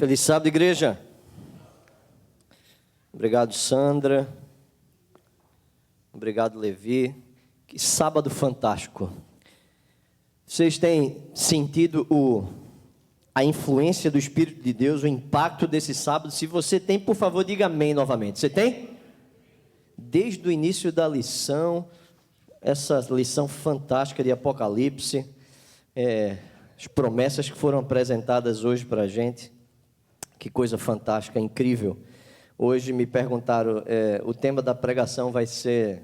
Feliz sábado, igreja. Obrigado, Sandra. Obrigado, Levi. Que sábado fantástico. Vocês têm sentido a influência do Espírito de Deus, o impacto desse sábado? Se você tem, por favor, diga amém novamente. Você tem? Desde o início da lição, essa lição fantástica de Apocalipse, as promessas que foram apresentadas hoje para a gente, que coisa fantástica, incrível. Hoje me perguntaram, o tema da pregação vai ser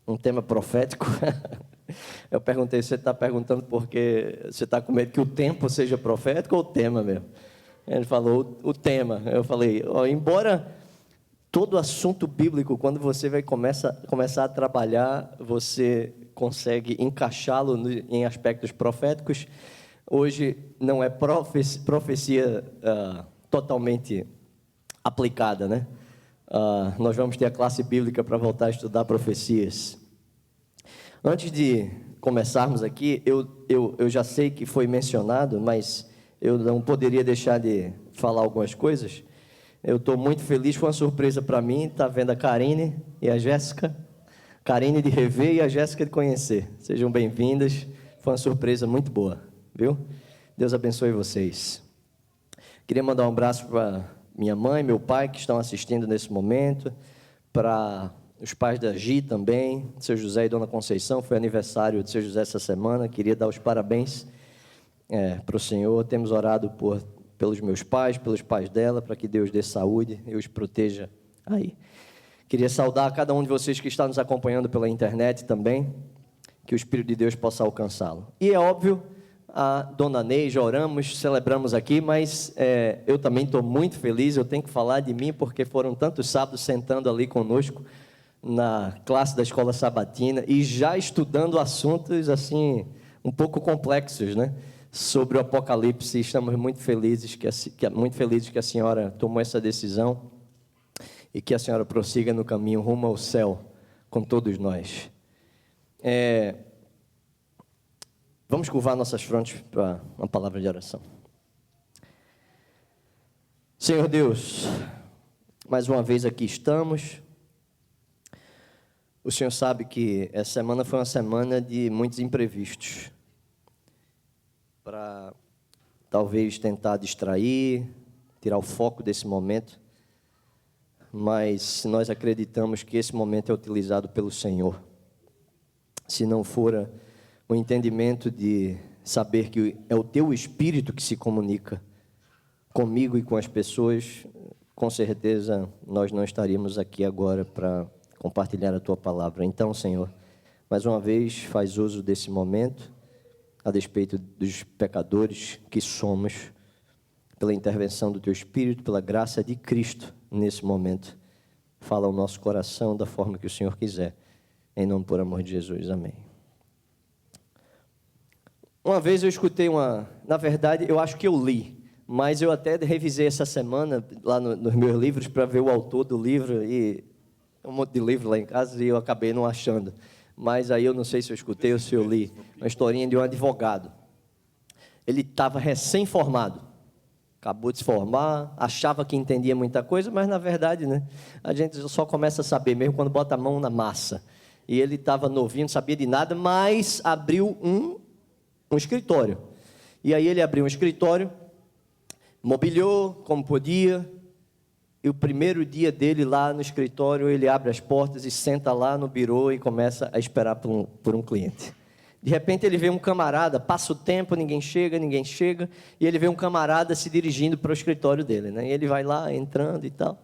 um tema profético? Eu perguntei, você está perguntando porque você está com medo que o tempo seja profético ou o tema mesmo? Ele falou, o tema. Eu falei, embora todo assunto bíblico, quando você vai começar a trabalhar, você consegue encaixá-lo em aspectos proféticos. Hoje não é profecia totalmente aplicada, né? Nós vamos ter a classe bíblica para voltar a estudar profecias. Antes de começarmos aqui, eu já sei que foi mencionado, mas eu não poderia deixar de falar algumas coisas. Eu estou muito feliz, foi uma surpresa para mim, estar vendo a Karine e a Jéssica. Karine de rever e a Jéssica de conhecer. Sejam bem-vindas, foi uma surpresa muito boa, viu? Deus abençoe vocês. Queria mandar um abraço para minha mãe, meu pai, que estão assistindo nesse momento, para os pais da Gi também, seu José e Dona Conceição, foi aniversário de seu José essa semana, queria dar os parabéns para o Senhor. Temos orado pelos meus pais, pelos pais dela, para que Deus dê saúde e os proteja aí. Queria saudar a cada um de vocês que está nos acompanhando pela internet também, que o Espírito de Deus possa alcançá-lo. E é óbvio, a Dona Ney, já oramos, celebramos aqui, mas eu também estou muito feliz, eu tenho que falar de mim, porque foram tantos sábados sentando ali conosco, na classe da escola sabatina, e já estudando assuntos, assim, um pouco complexos, né? Sobre o Apocalipse. Estamos muito felizes que a senhora tomou essa decisão e que a senhora prossiga no caminho rumo ao céu com todos nós. Vamos curvar nossas frontes para uma palavra de oração. Senhor Deus, mais uma vez aqui estamos. O Senhor sabe que essa semana foi uma semana de muitos imprevistos, para talvez tentar distrair, tirar o foco desse momento, mas nós acreditamos que esse momento é utilizado pelo Senhor. Se não for o entendimento de saber que é o Teu Espírito que se comunica comigo e com as pessoas, com certeza nós não estaríamos aqui agora para compartilhar a Tua palavra. Então, Senhor, mais uma vez, faz uso desse momento, a despeito dos pecadores que somos, pela intervenção do Teu Espírito, pela graça de Cristo, nesse momento. Fala ao nosso coração da forma que o Senhor quiser. Em nome, por amor de Jesus. Amém. Uma vez eu escutei na verdade, eu acho que eu li, mas eu até revisei essa semana, lá nos meus livros, para ver o autor do livro, e um monte de livro lá em casa, e eu acabei não achando. Mas aí eu não sei se eu escutei ou se eu li uma historinha de um advogado. Ele estava recém-formado, acabou de se formar, achava que entendia muita coisa, mas na verdade, né, a gente só começa a saber mesmo quando bota a mão na massa. E ele estava novinho, não sabia de nada, mas abriu um escritório. E aí ele abriu um escritório, mobiliou como podia. E o primeiro dia dele lá no escritório, ele abre as portas e senta lá no birô e começa a esperar por um cliente. De repente ele vê um camarada, passa o tempo, ninguém chega, e ele vê um camarada se dirigindo para o escritório dele, né? E ele vai lá, entrando e tal.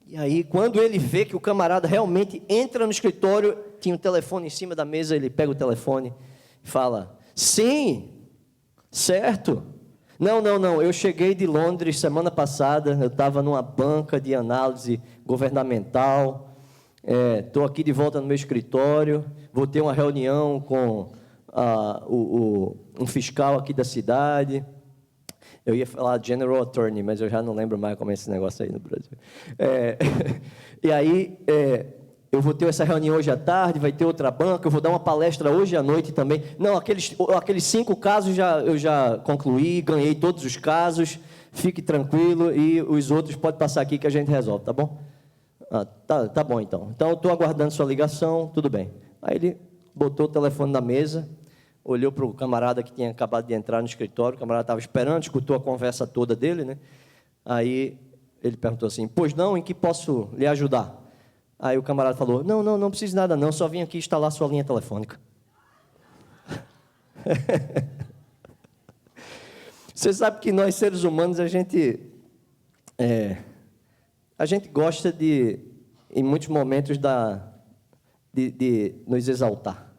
E aí, quando ele vê que o camarada realmente entra no escritório, tinha um telefone em cima da mesa, ele pega o telefone e fala, sim, certo. Não, eu cheguei de Londres semana passada, eu estava numa banca de análise governamental, estou aqui de volta no meu escritório, vou ter uma reunião com um fiscal aqui da cidade. Eu ia falar General Attorney, mas eu já não lembro mais como é esse negócio aí no Brasil. E aí, eu vou ter essa reunião hoje à tarde, vai ter outra banca, eu vou dar uma palestra hoje à noite também. Não, aqueles 5 casos eu já concluí, ganhei todos os casos, fique tranquilo e os outros podem passar aqui que a gente resolve, tá bom? Tá bom então. Então eu estou aguardando sua ligação, tudo bem. Aí ele botou o telefone na mesa, olhou para o camarada que tinha acabado de entrar no escritório, o camarada estava esperando, escutou a conversa toda dele, né? Aí ele perguntou assim, pois não, em que posso lhe ajudar? Aí o camarada falou, não precisa de nada não, só vim aqui instalar sua linha telefônica. Você sabe que nós, seres humanos, a gente gosta de, em muitos momentos, de nos exaltar,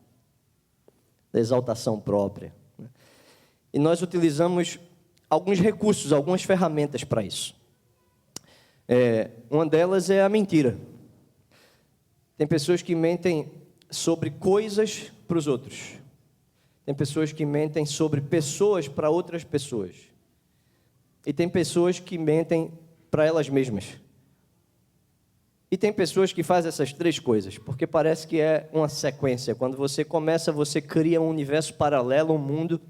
da exaltação própria. E nós utilizamos alguns recursos, algumas ferramentas para isso. Uma delas é a mentira. Tem pessoas que mentem sobre coisas para os outros. Tem pessoas que mentem sobre pessoas para outras pessoas. E tem pessoas que mentem para elas mesmas. E tem pessoas que fazem essas três coisas, porque parece que é uma sequência. Quando você começa, você cria um universo paralelo, um mundo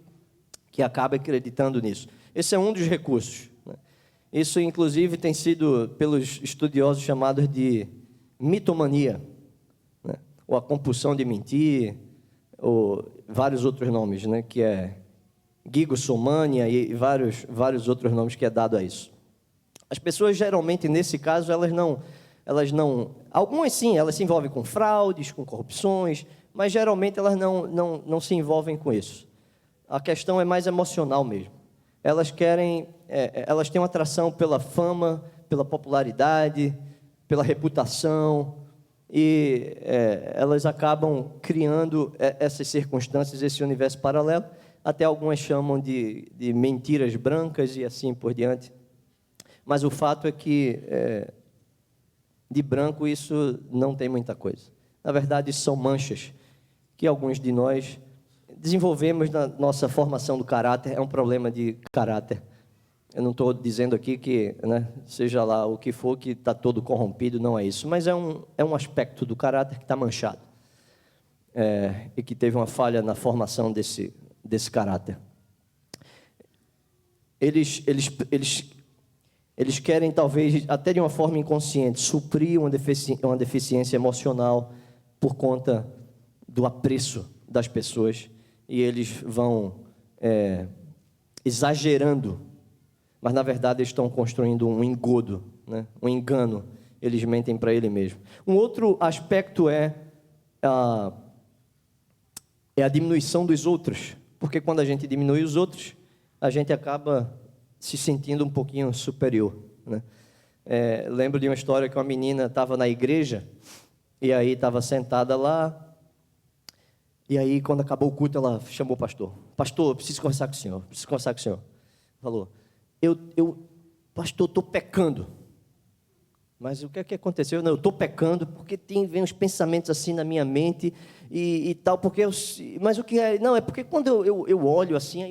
que acaba acreditando nisso. Esse é um dos recursos. Isso, inclusive, tem sido, pelos estudiosos, chamado de mitomania, né? Ou a compulsão de mentir, ou vários outros nomes, né? Que é gigossomania e vários outros nomes que é dado a isso. As pessoas, geralmente, nesse caso, elas não... Algumas, sim, elas se envolvem com fraudes, com corrupções, mas, geralmente, elas não se envolvem com isso. A questão é mais emocional mesmo. Elas têm uma atração pela fama, pela popularidade, pela reputação, e elas acabam criando essas circunstâncias, esse universo paralelo, até algumas chamam de mentiras brancas e assim por diante. Mas o fato é que, de branco, isso não tem muita coisa. Na verdade, isso são manchas que alguns de nós desenvolvemos na nossa formação do caráter. É um problema de caráter. Eu não estou dizendo aqui que, né, seja lá o que for, que está todo corrompido, não é isso. Mas é um aspecto do caráter que está manchado. E que teve uma falha na formação desse caráter. Eles querem, talvez, até de uma forma inconsciente, suprir uma deficiência emocional por conta do apreço das pessoas. E eles vão exagerando, mas, na verdade, eles estão construindo um engodo, né? Um engano. Eles mentem para ele mesmo. Um outro aspecto é a diminuição dos outros, porque quando a gente diminui os outros, a gente acaba se sentindo um pouquinho superior, né? Lembro de uma história que uma menina estava na igreja, e aí estava sentada lá, e aí, quando acabou o culto, ela chamou o pastor. Pastor, eu preciso conversar com o senhor. Falou, pastor, estou pecando. Mas o que é que aconteceu? Não, eu estou pecando porque vem uns pensamentos assim na minha mente e tal, mas o que é? Não, é porque quando eu olho assim,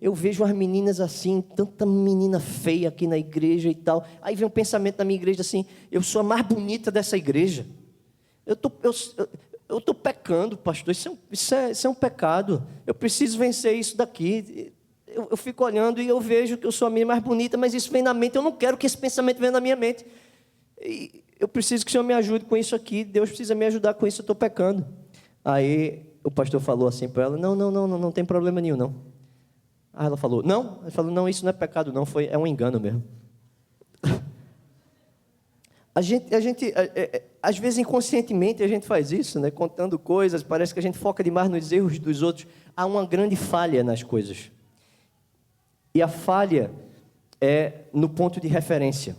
eu vejo as meninas assim, tanta menina feia aqui na igreja e tal. Aí vem um pensamento na minha igreja assim, eu sou a mais bonita dessa igreja. Eu estou pecando, pastor, isso é um pecado. Eu preciso vencer isso daqui. Eu fico olhando e eu vejo que eu sou a menina mais bonita, mas isso vem na mente, eu não quero que esse pensamento venha na minha mente. E eu preciso que o Senhor me ajude com isso aqui, Deus precisa me ajudar com isso, eu estou pecando. Aí o pastor falou assim para ela, não tem problema nenhum, não. Aí ela falou, não? Ele falou, não, isso não é pecado não, é um engano mesmo. A gente, às vezes inconscientemente a gente faz isso, né? Contando coisas, parece que a gente foca demais nos erros dos outros. Há uma grande falha nas coisas. E a falha é no ponto de referência.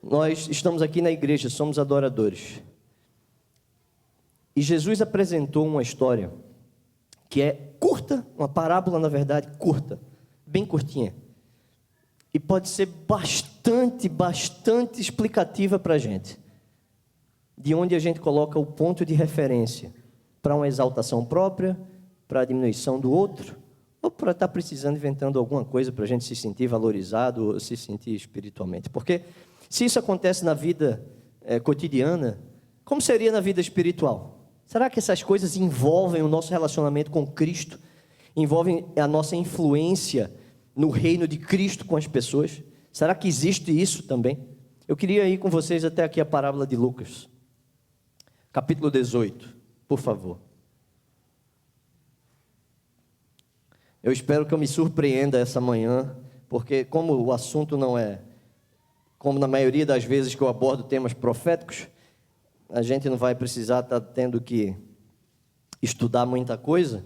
Nós estamos aqui na igreja, somos adoradores. E Jesus apresentou uma história que é curta, uma parábola, na verdade, curta, bem curtinha. E pode ser bastante explicativa para a gente. De onde a gente coloca o ponto de referência para uma exaltação própria, para a diminuição do outro, ou para estar precisando, inventando alguma coisa para a gente se sentir valorizado ou se sentir espiritualmente. Porque se isso acontece na vida cotidiana, como seria na vida espiritual? Será que essas coisas envolvem o nosso relacionamento com Cristo? Envolvem a nossa influência no reino de Cristo com as pessoas? Será que existe isso também? Eu queria ir com vocês até aqui a parábola de Lucas, capítulo 18, por favor. Eu espero que eu me surpreenda essa manhã, porque como o assunto não é, como na maioria das vezes que eu abordo temas proféticos, a gente não vai precisar estar tendo que estudar muita coisa.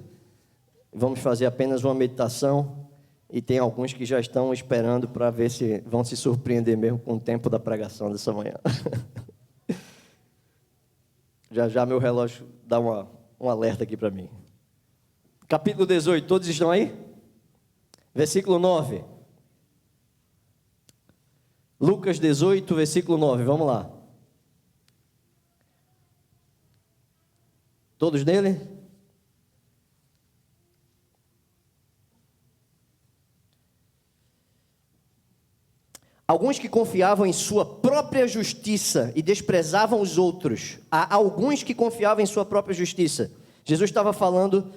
Vamos fazer apenas uma meditação, e tem alguns que já estão esperando para ver se vão se surpreender mesmo com o tempo da pregação dessa manhã. Já meu relógio dá um alerta aqui para mim. Capítulo 18, todos estão aí? Versículo 9. Lucas 18, versículo 9, vamos lá. Todos nele? Alguns que confiavam em sua própria justiça e desprezavam os outros. Há alguns que confiavam em sua própria justiça. Jesus estava falando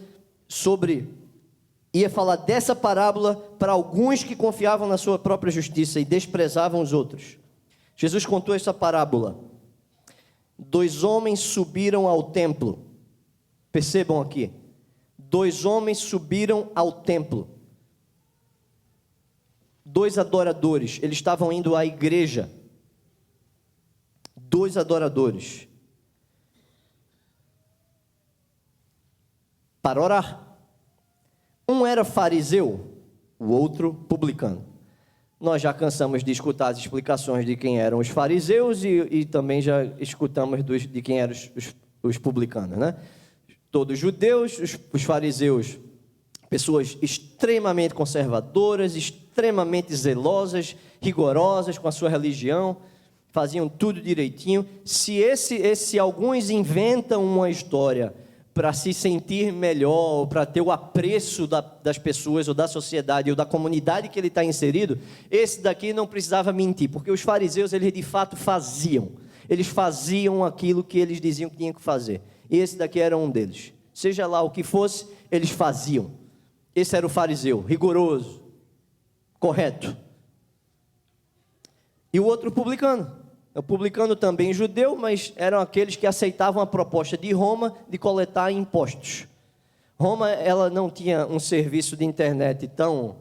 ia falar dessa parábola para alguns que confiavam na sua própria justiça e desprezavam os outros. Jesus contou essa parábola. 2 homens subiram ao templo. Percebam aqui, 2 homens subiram ao templo, 2 adoradores, eles estavam indo à igreja, 2 adoradores, para orar. Um era fariseu, o outro publicano. Nós já cansamos de escutar as explicações de quem eram os fariseus e também já escutamos de quem eram os publicanos, né? Todos judeus, os fariseus, pessoas extremamente conservadoras, extremamente zelosas, rigorosas com a sua religião, faziam tudo direitinho. Se alguns inventam uma história para se sentir melhor, ou para ter o apreço das pessoas, ou da sociedade, ou da comunidade que ele está inserido, esse daqui não precisava mentir, porque os fariseus, eles de fato faziam. Eles faziam aquilo que eles diziam que tinham que fazer. E esse daqui era um deles. Seja lá o que fosse, eles faziam. Esse era o fariseu, rigoroso, correto. E o outro publicano. O publicano também judeu, mas eram aqueles que aceitavam a proposta de Roma de coletar impostos. Roma, ela não tinha um serviço de internet tão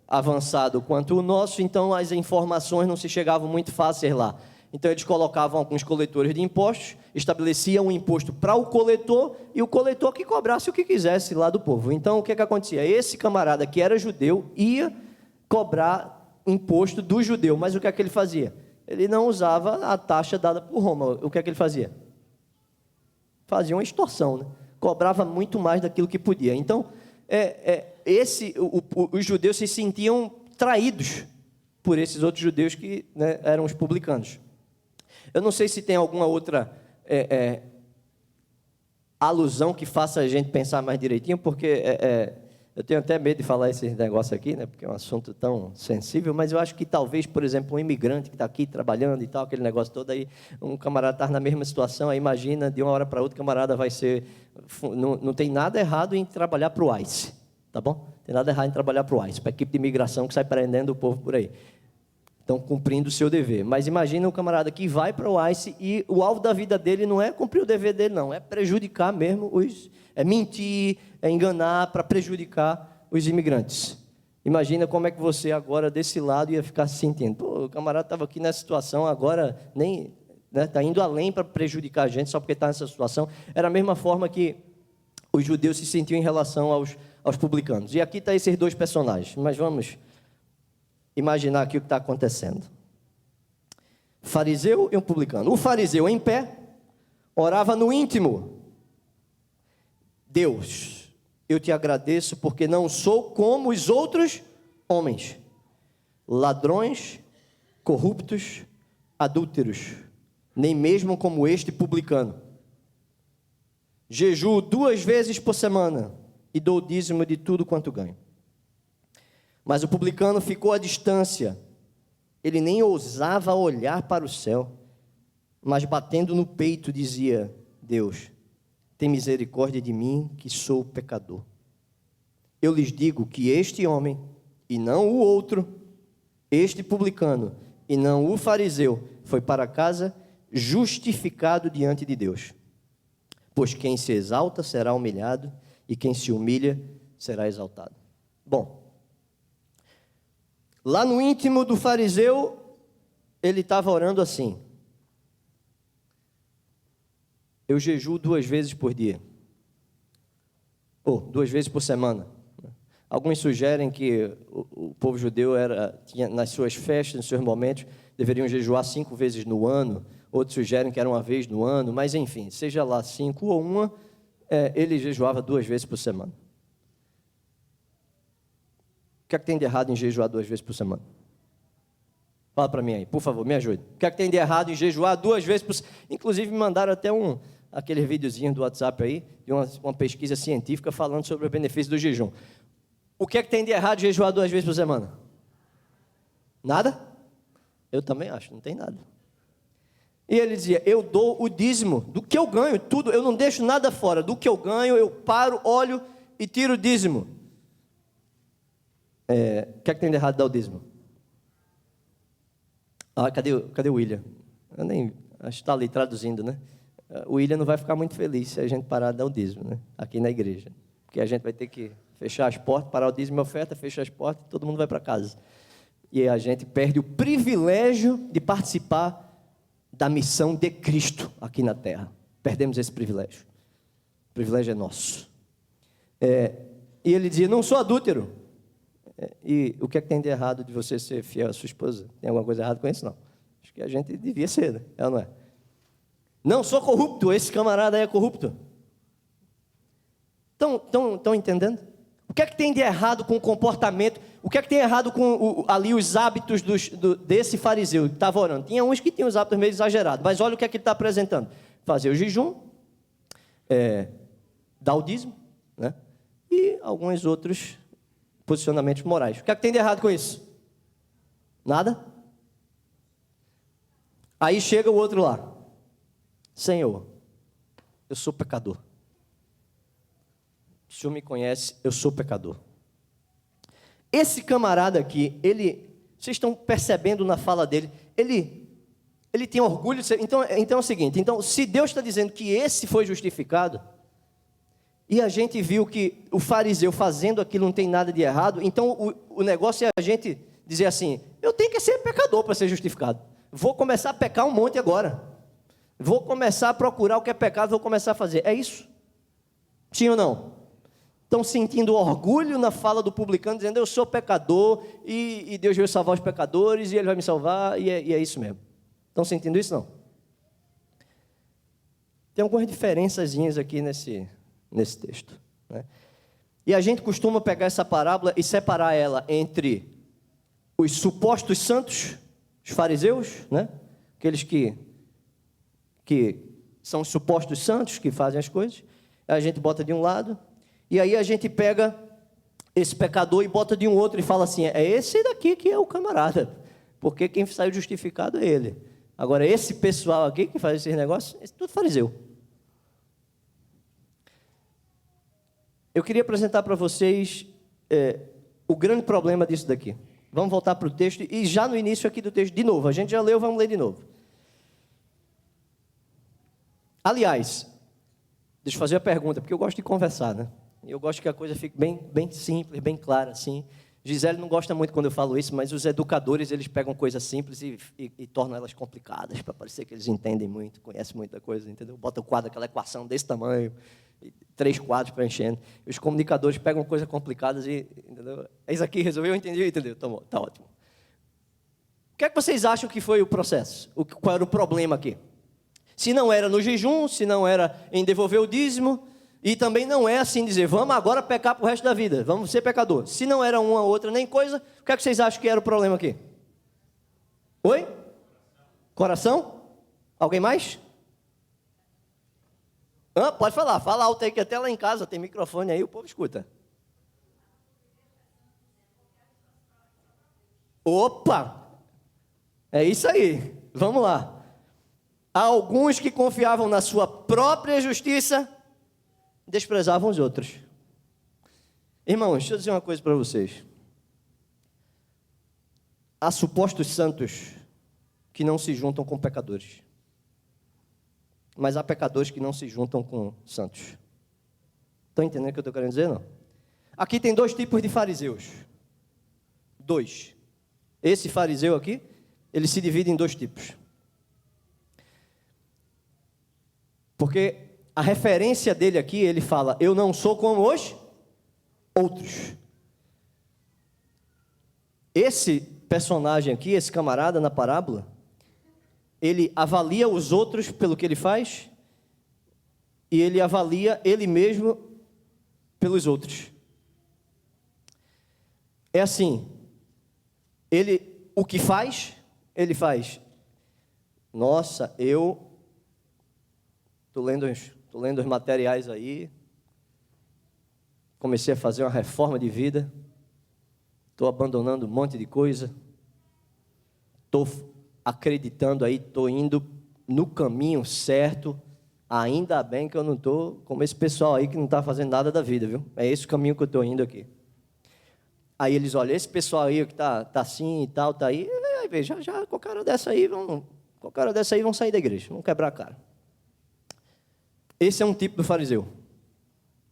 avançado quanto o nosso, então as informações não se chegavam muito fáceis lá. Então eles colocavam alguns coletores de impostos, estabeleciam um imposto para o coletor e o coletor que cobrasse o que quisesse lá do povo. Então o que acontecia? Esse camarada que era judeu ia cobrar imposto do judeu, mas o que é que ele fazia? Ele não usava a taxa dada por Roma. O que é que ele fazia? Fazia uma extorsão, né? Cobrava muito mais daquilo que podia. Então os judeus se sentiam traídos por esses outros judeus que, né, eram os publicanos. Eu não sei se tem alguma outra alusão que faça a gente pensar mais direitinho, porque eu tenho até medo de falar esse negócio aqui, né, porque é um assunto tão sensível, mas eu acho que talvez, por exemplo, um imigrante que está aqui trabalhando e tal, aquele negócio todo aí, um camarada está na mesma situação, aí imagina, de uma hora para outra, o camarada vai ser... Não tem nada errado em trabalhar para o ICE, tá bom? Não tem nada errado em trabalhar para o ICE, para a equipe de imigração que sai prendendo o povo por aí. Estão cumprindo o seu dever. Mas imagina um camarada que vai para o ICE e o alvo da vida dele não é cumprir o dever dele, não. É prejudicar mesmo é mentir, é enganar para prejudicar os imigrantes. Imagina como é que você agora desse lado ia ficar se sentindo. Pô, o camarada estava aqui nessa situação, agora nem está indo além para prejudicar a gente só porque está nessa situação. Era a mesma forma que os judeus se sentiam em relação aos publicanos. E aqui estão esses 2 personagens, mas vamos imaginar aqui o que está acontecendo. Fariseu e um publicano. O fariseu em pé, orava no íntimo. Deus, eu te agradeço porque não sou como os outros homens, ladrões, corruptos, adúlteros, nem mesmo como este publicano. Jejuo 2 vezes por semana e dou o dízimo de tudo quanto ganho. Mas o publicano ficou à distância. Ele nem ousava olhar para o céu, mas batendo no peito dizia: Deus, tem misericórdia de mim, que sou pecador. Eu lhes digo que este homem, e não o outro, este publicano, e não o fariseu, foi para casa justificado diante de Deus. Pois quem se exalta será humilhado, e quem se humilha será exaltado. Bom, lá no íntimo do fariseu, ele estava orando assim: eu jejuo 2 vezes por dia, ou 2 vezes por semana. Alguns sugerem que o povo judeu tinha, nas suas festas, nos seus momentos, deveriam jejuar 5 vezes no ano. Outros sugerem que era 1 vez no ano, mas enfim, seja lá 5 ou 1, ele jejuava 2 vezes por semana. O que é que tem de errado em jejuar 2 vezes por semana? Fala para mim aí, por favor, me ajude. O que é que tem de errado em jejuar 2 vezes por semana? Inclusive me mandaram até aquele videozinho do WhatsApp aí, de uma pesquisa científica falando sobre o benefício do jejum. O que é que tem de errado em jejuar 2 vezes por semana? Nada? Eu também acho, não tem nada. E ele dizia, eu dou o dízimo do que eu ganho, tudo, eu não deixo nada fora. Do que eu ganho, eu paro, olho e tiro o dízimo. O que é que tem de errado dar o dízimo? Cadê o William? Acho que está ali traduzindo, né? O William não vai ficar muito feliz se a gente parar de dar o dízimo, né? Aqui na igreja. Porque a gente vai ter que fechar as portas, parar o dízimo e oferta, fechar as portas e todo mundo vai para casa. E a gente perde o privilégio de participar da missão de Cristo aqui na terra. Perdemos esse privilégio. O privilégio é nosso. E ele dizia, não sou adúltero. E o que é que tem de errado de você ser fiel à sua esposa? Tem alguma coisa errada com isso? Não. Acho que a gente devia ser, né? É ou não é? Não sou corrupto, esse camarada aí é corrupto. Estão entendendo? O que é que tem de errado com o comportamento? O que é que tem errado com ali os hábitos desse fariseu que estava orando? Tinha uns que tinham os hábitos meio exagerados, mas olha o que é que ele está apresentando. Fazer o jejum, dar o dízimo, né? E alguns outros posicionamentos morais. O que é que tem de errado com isso? Nada? Aí chega o outro lá. Senhor, eu sou pecador. O Senhor me conhece, eu sou pecador. Esse camarada aqui, vocês estão percebendo na fala dele, ele tem orgulho de ser, então é o seguinte, então se Deus está dizendo que esse foi justificado, e a gente viu que o fariseu fazendo aquilo não tem nada de errado, então o negócio é a gente dizer assim, eu tenho que ser pecador para ser justificado, vou começar a pecar um monte agora, vou começar a procurar o que é pecado, vou começar a fazer, é isso? Sim ou não? Estão sentindo orgulho na fala do publicano, dizendo, eu sou pecador, e Deus veio salvar os pecadores, e Ele vai me salvar, e é isso mesmo. Estão sentindo isso, não? Tem algumas diferençazinhas aqui nesse texto, né? E a gente costuma pegar essa parábola e separar ela entre os supostos santos, os fariseus, né? Aqueles que são os supostos santos, que fazem as coisas, a gente bota de um lado, e aí a gente pega esse pecador e bota de um outro e fala assim, é esse daqui que é o camarada, porque quem saiu justificado é ele. Agora esse pessoal aqui que faz esses negócios, é tudo fariseu. Eu queria apresentar para vocês o grande problema disso daqui. Vamos voltar para o texto, e já no início aqui do texto, de novo, a gente já leu, vamos ler de novo. Aliás, deixa eu fazer a pergunta, porque eu gosto de conversar, né? Eu gosto que a coisa fique bem simples, bem clara, assim. Gisele não gosta muito quando eu falo isso, mas os educadores, eles pegam coisas simples e tornam elas complicadas, para parecer que eles entendem muito, conhecem muita coisa, entendeu? Bota o quadro, aquela equação desse tamanho, 3 quadros preenchendo. Os comunicadores pegam coisas complicadas e, entendeu? É isso aqui, resolveu, entendeu? Tá ótimo. O que é que vocês acham que foi o processo? Qual era o problema aqui? Se não era no jejum, se não era em devolver o dízimo, e também não é assim dizer, vamos agora pecar para o resto da vida, vamos ser pecador. Se não era uma, outra, nem coisa, o que é que vocês acham que era o problema aqui? Oi? Coração? Alguém mais? Pode falar, fala alto aí, que até lá em casa tem microfone aí, o povo escuta. Opa! É isso aí, vamos lá. Há alguns que confiavam na sua própria justiça, desprezavam os outros. Irmãos, deixa eu dizer uma coisa para vocês. há supostos santos que não se juntam com pecadores. Mas há pecadores que não se juntam com santos. Estão entendendo o que eu estou querendo dizer, não? Aqui tem 2 tipos de fariseus. 2. Esse fariseu aqui, ele se divide em 2 tipos. Porque a referência dele aqui, ele fala, eu não sou como os outros. Esse personagem aqui, esse camarada na parábola, ele avalia os outros pelo que ele faz e ele avalia ele mesmo pelos outros. É assim, o que faz, ele faz. Nossa, eu estou lendo os materiais aí, comecei a fazer uma reforma de vida, estou abandonando um monte de coisa, estou acreditando aí, estou indo no caminho certo, ainda bem que eu não estou como esse pessoal aí que não está fazendo nada da vida, viu? É esse o caminho que eu estou indo aqui. Aí eles olham, esse pessoal aí que tá assim e tal, tá aí, aí veja, já com a cara dessa aí vão sair da igreja, vão quebrar a cara. Esse é um tipo do fariseu.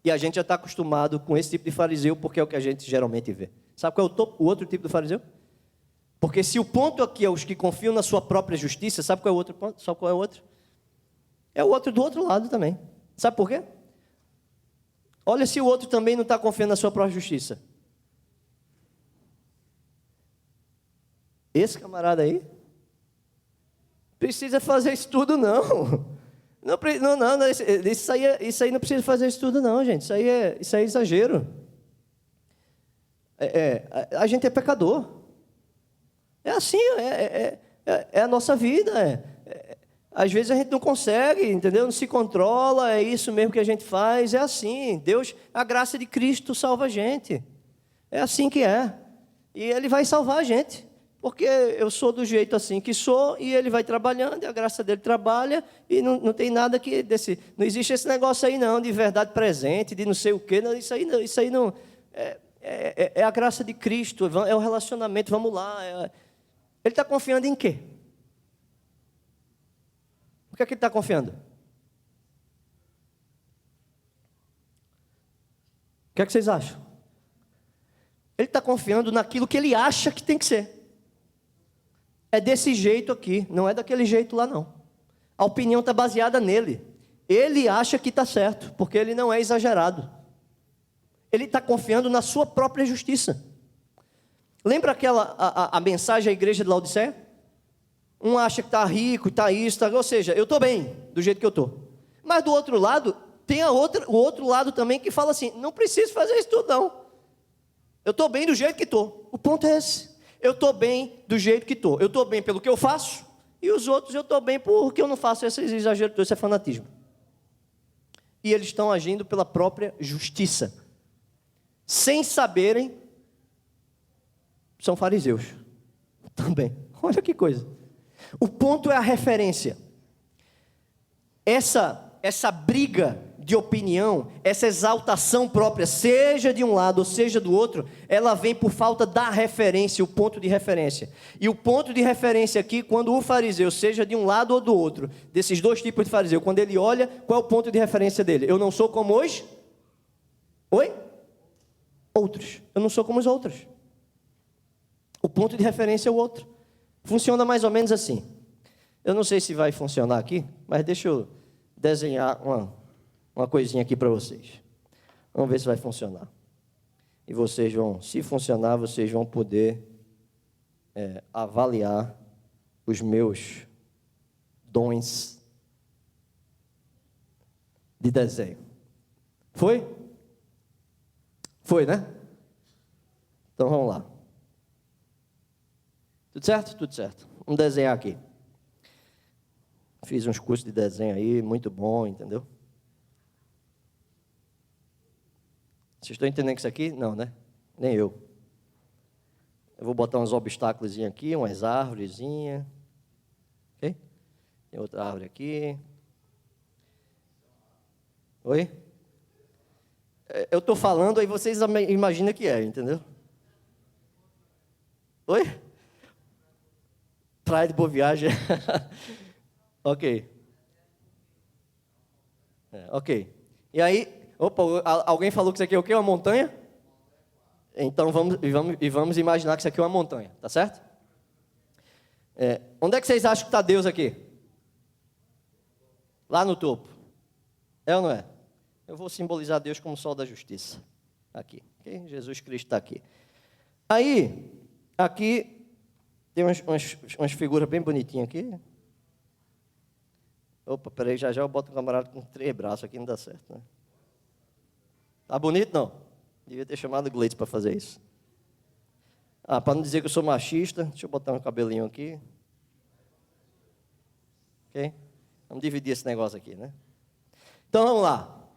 E a gente já está acostumado com esse tipo de fariseu, porque é o que a gente geralmente vê. Sabe qual é o outro tipo do fariseu? Porque se o ponto aqui é os que confiam na sua própria justiça, sabe qual é o outro ponto? Sabe qual é o outro? É o outro do outro lado também. Sabe por quê? Olha se o outro também não está confiando na sua própria justiça. Esse camarada aí precisa fazer estudo, não. Não, isso aí não precisa fazer estudo, não, gente. Isso aí é exagero. A gente é pecador. É assim, é a nossa vida. Às vezes a gente não consegue, entendeu? Não se controla, é isso mesmo que a gente faz. É assim, Deus, a graça de Cristo salva a gente. É assim que é. E Ele vai salvar a gente. Porque eu sou do jeito assim que sou, e Ele vai trabalhando, e a graça dele trabalha, e não tem nada que não existe esse negócio aí não, de verdade presente, de não sei o quê, não, isso aí não, é a graça de Cristo, é o relacionamento, vamos lá. Ele está confiando em quê? O que é que ele está confiando? O que é que vocês acham? Ele está confiando naquilo que ele acha que tem que ser. É desse jeito aqui, não é daquele jeito lá não. A opinião está baseada nele. Ele acha que está certo, porque ele não é exagerado. Ele está confiando na sua própria justiça. Lembra a mensagem à igreja de Laodiceia? Um acha que está rico, está isso, ou seja, eu estou bem do jeito que eu estou. Mas do outro lado, tem o outro lado também que fala assim, não preciso fazer isso tudo não. Eu estou bem do jeito que estou. O ponto é esse. Eu estou bem do jeito que estou. Eu estou bem pelo que eu faço, e os outros eu estou bem porque eu não faço esse exagero todo, esse é fanatismo. E eles estão agindo pela própria justiça. Sem saberem, são fariseus. Também. Olha que coisa. O ponto é a referência. Essa briga de opinião, essa exaltação própria, seja de um lado ou seja do outro, ela vem por falta da referência, o ponto de referência. E o ponto de referência aqui, quando o fariseu, seja de um lado ou do outro, desses 2 tipos de fariseu, quando ele olha, qual é o ponto de referência dele? Eu não sou como os... Oi? Outros. Eu não sou como os outros. O ponto de referência é o outro. Funciona mais ou menos assim. Eu não sei se vai funcionar aqui, mas deixa eu desenhar uma coisinha aqui para vocês. Vamos ver se vai funcionar. E vocês vão, se funcionar, vocês vão poder avaliar os meus dons de desenho. Foi? Foi, né? Então vamos lá. Tudo certo? Tudo certo. Vamos desenhar aqui. Fiz uns cursos de desenho aí, muito bom, entendeu? Vocês estão entendendo isso aqui? Não, né? Nem eu. Eu vou botar uns obstáculos aqui, umas árvorezinhas. Ok? Tem outra árvore aqui. Oi? Eu estou falando, aí vocês imaginam que é, entendeu? Oi? Praia de Boa Viagem. Ok. Ok. E aí, opa, alguém falou que isso aqui é o quê? Uma montanha? Então vamos imaginar que isso aqui é uma montanha, tá certo? Onde é que vocês acham que está Deus aqui? Lá no topo. É ou não é? Eu vou simbolizar Deus como o sol da justiça. Aqui. Okay? Jesus Cristo está aqui. Aí, aqui, tem umas figuras bem bonitinhas aqui. Opa, peraí, já eu boto um camarada com 3 braços aqui, não dá certo, né? Tá bonito, não? Devia ter chamado o Gleides para fazer isso. Para não dizer que eu sou machista, deixa eu botar um cabelinho aqui. Ok? Vamos dividir esse negócio aqui, né? Então, vamos lá.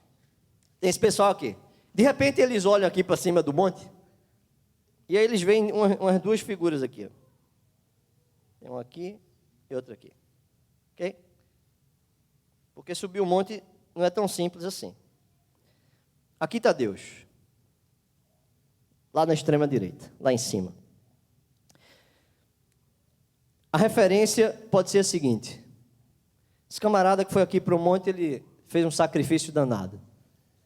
Tem esse pessoal aqui. De repente, eles olham aqui para cima do monte. E aí eles veem umas 2 figuras aqui. Ó. Tem uma aqui e outra aqui. Ok? Porque subir o monte não é tão simples assim. Aqui está Deus. Lá na extrema direita, lá em cima. A referência pode ser a seguinte. Esse camarada que foi aqui para o monte, ele fez um sacrifício danado.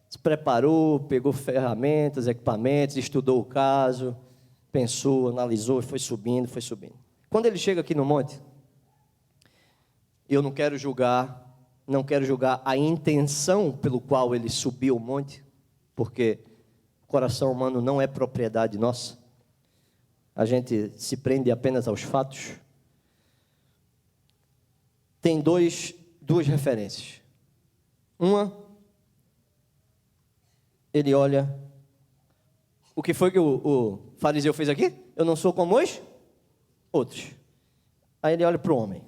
Se preparou, pegou ferramentas, equipamentos, estudou o caso, pensou, analisou, foi subindo, foi subindo. Quando ele chega aqui no monte, eu não quero julgar a intenção pelo qual ele subiu o monte, porque o coração humano não é propriedade nossa. A gente se prende apenas aos fatos. Tem duas referências. Uma, ele olha, o que foi que o fariseu fez aqui? Eu não sou como os outros. Aí ele olha para o homem.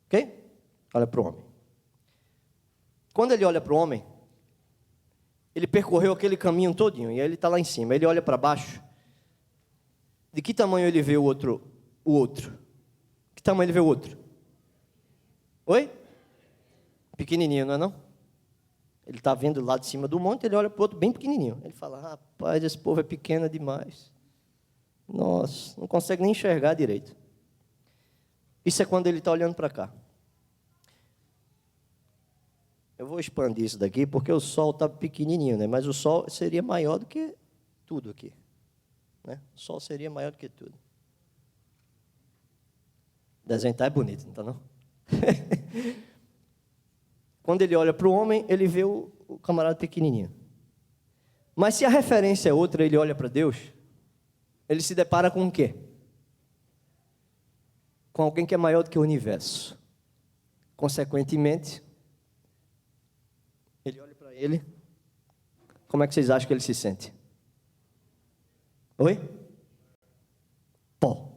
Ok? Olha para o homem. Quando ele olha para o homem, ele percorreu aquele caminho todinho, e aí ele está lá em cima. Ele olha para baixo. De que tamanho ele vê o outro? Que tamanho ele vê o outro? Oi? Pequenininho, não é não? Ele está vendo lá de cima do monte, ele olha para o outro bem pequenininho. Ele fala, rapaz, esse povo é pequeno demais. Nossa, não consegue nem enxergar direito. Isso é quando ele está olhando para cá. Eu vou expandir isso daqui, porque o sol está pequenininho, né? Mas o sol seria maior do que tudo aqui. Né? O sol seria maior do que tudo. O desenho está bonito, não está não? Quando ele olha para o homem, ele vê o camarada pequenininho. Mas se a referência é outra, ele olha para Deus, ele se depara com o quê? Com alguém que é maior do que o universo. Consequentemente, ele olha para ele, como é que vocês acham que ele se sente? Oi? Pó.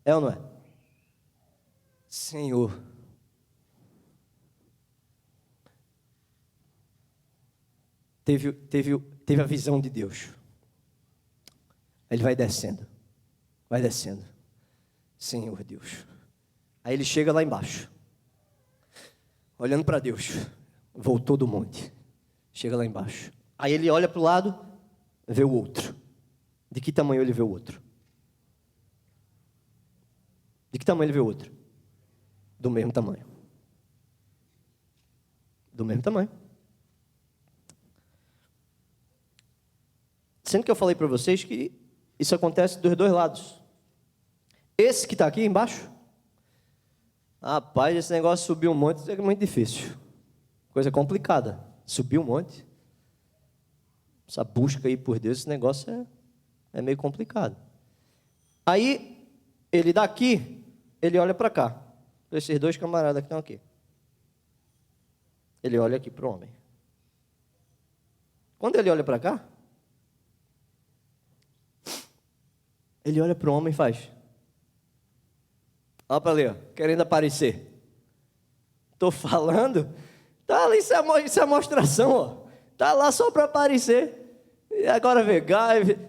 É ou não é? Senhor. Teve a visão de Deus. Aí ele vai descendo. Senhor Deus. Aí ele chega lá embaixo. Olhando para Deus. Voltou do monte. Chega lá embaixo. Aí ele olha para o lado, vê o outro. De que tamanho ele vê o outro? De que tamanho ele vê o outro? Do mesmo tamanho. Do mesmo tamanho. Sendo que eu falei para vocês que isso acontece dos 2 lados. Esse que está aqui embaixo, rapaz, esse negócio de subir um monte é muito difícil. Coisa complicada. Subir um monte. Essa busca aí por Deus, esse negócio é meio complicado. Aí, ele daqui, ele olha para cá. Para esses 2 camaradas que estão aqui. Ele olha aqui para o homem. Quando ele olha para cá, ele olha para o homem e faz. Olha para ali, ó, querendo aparecer. Estou falando, tá ali, isso é mostração, ó. Tá lá só para aparecer. E agora vê,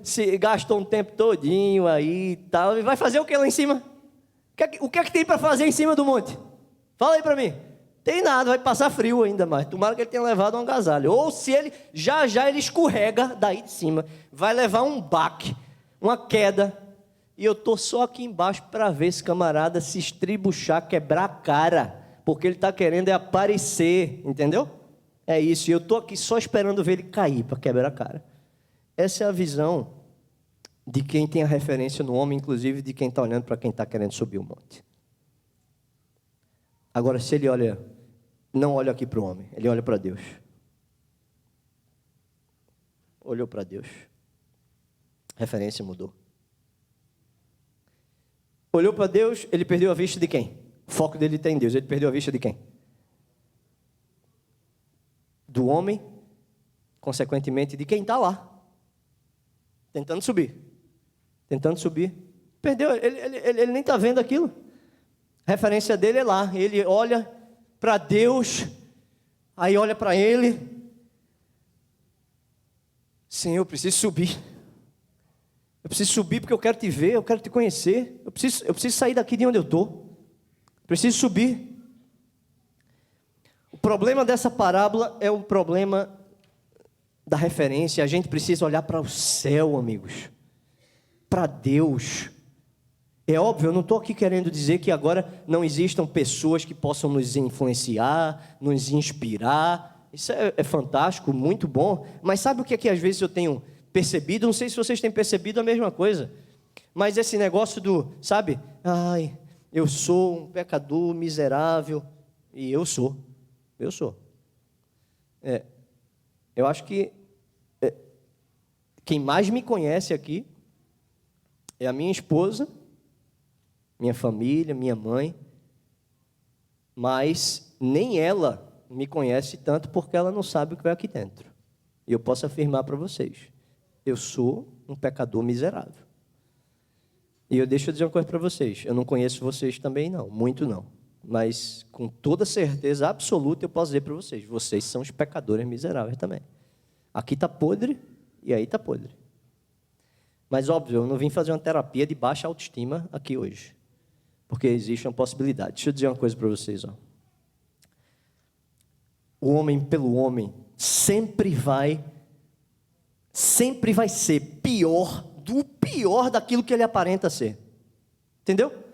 se gastou um tempo todinho aí e tal. E vai fazer o que lá em cima? O que é que tem para fazer em cima do monte? Fala aí para mim. Tem nada, vai passar frio ainda mais. Tomara que ele tenha levado um agasalho. Ou se ele, já ele escorrega daí de cima. Vai levar um baque, uma queda. E eu estou só aqui embaixo para ver esse camarada se estribuchar, quebrar a cara, porque ele está querendo aparecer, entendeu? É isso, e eu estou aqui só esperando ver ele cair para quebrar a cara. Essa é a visão de quem tem a referência no homem, inclusive de quem está olhando para quem está querendo subir o monte. Agora, se ele não olha aqui para o homem, ele olha para Deus. Olhou para Deus. A referência mudou. Olhou para Deus, ele perdeu a vista de quem? O foco dele está em Deus. Ele perdeu a vista de quem? Do homem, consequentemente, de quem está lá. Tentando subir. Tentando subir. Perdeu, ele nem está vendo aquilo. A referência dele é lá. Ele olha para Deus, aí olha para ele. Senhor, eu preciso subir. Eu preciso subir porque eu quero te ver, eu quero te conhecer. Eu preciso sair daqui de onde eu estou. Preciso subir. O problema dessa parábola é o problema da referência. A gente precisa olhar para o céu, amigos. Para Deus. É óbvio, eu não estou aqui querendo dizer que agora não existam pessoas que possam nos influenciar, nos inspirar. Isso é fantástico, muito bom. Mas sabe o que é que às vezes eu tenho percebido? Não sei se vocês têm percebido a mesma coisa. Mas esse negócio sabe? Ai, eu sou um pecador miserável. E eu sou. Eu acho que quem mais me conhece aqui é a minha esposa, minha família, minha mãe. Mas nem ela me conhece tanto porque ela não sabe o que vai aqui dentro. E eu posso afirmar para vocês. Eu sou um pecador miserável. E deixa eu dizer uma coisa para vocês. Eu não conheço vocês também não, muito não. Mas com toda certeza absoluta eu posso dizer para vocês. Vocês são os pecadores miseráveis também. Aqui está podre e aí está podre. Mas óbvio, eu não vim fazer uma terapia de baixa autoestima aqui hoje. Porque existe uma possibilidade. Deixa eu dizer uma coisa para vocês. O homem pelo homem sempre vai ser pior daquilo que ele aparenta ser. Entendeu?